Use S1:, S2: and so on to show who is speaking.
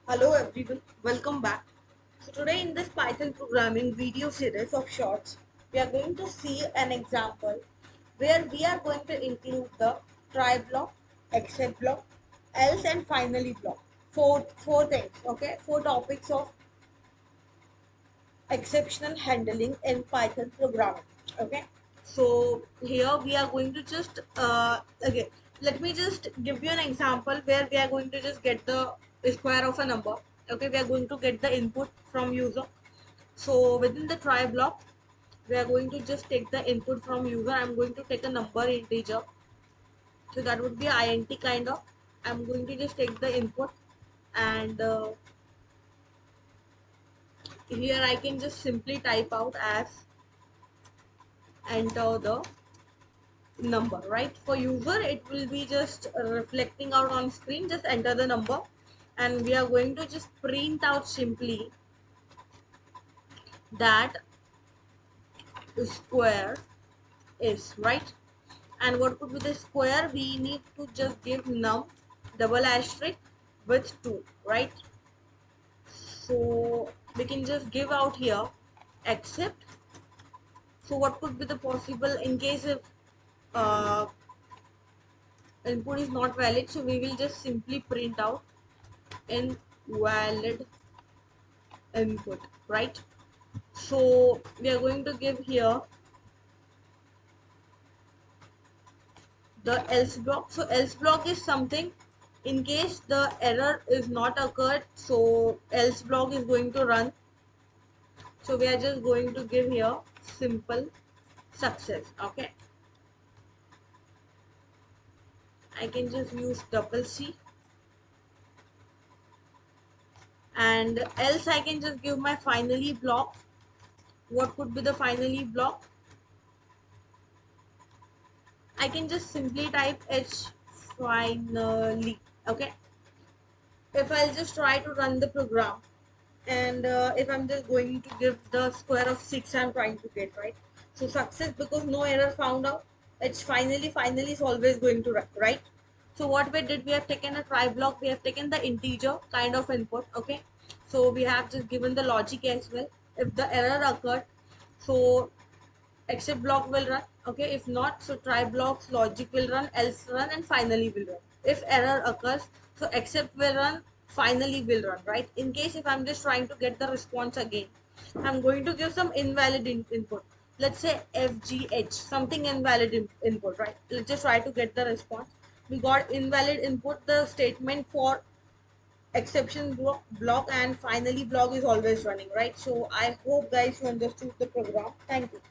S1: Hello everyone, welcome back. So today in this Python programming video series of shorts, we are going to see an example where we are going to include the try block, except block, else and finally block. Four things, okay? Four topics of exceptional handling in Python programming, okay? So here we are going to just okay. Let me just give you an example where we are going to just get the square of a number. Okay, we are going to get the input from user. So within the try block, we are going to just take the input from user. I'm going to take a number integer. So that would be int kind of. I'm going to just take the input and here I can just simply type out as enter the number, right? For user it will be just reflecting out on screen, just enter the number, and we are going to just print out simply that square is right. And what could be the square? We need to just give num double asterisk with 2, right? So we can just give out here except. So what could be the possible in case if uh, input is not valid, so we will just simply print out invalid input, right? So we are going to give here the else block. So else block is something in case the error is not occurred, so else block is going to run. So we are just going to give here simple success. Okay, I can just use double C, and else I can just give my finally block. What could be the finally block? I can just simply type h finally. Okay, if I'll just try to run the program, and if I'm just going to give the square of 6 I'm trying to get, right? So success because no error found out. It's finally is always going to run, right? So what we did, we have taken a try block, we have taken the integer kind of input. Okay, so we have just given the logic as well. If the error occurred, so except block will run. Okay, if not, so try blocks logic will run, else run, and finally will run. If error occurs, so except will run, finally will run, right? In case if I'm just trying to get the response again, I'm going to give some invalid input. Let's say fgh, something invalid input, right? Let's just try to get the response. We got invalid input. The statement for exception block and finally block is always running, right? So I hope guys you understood the program. Thank you.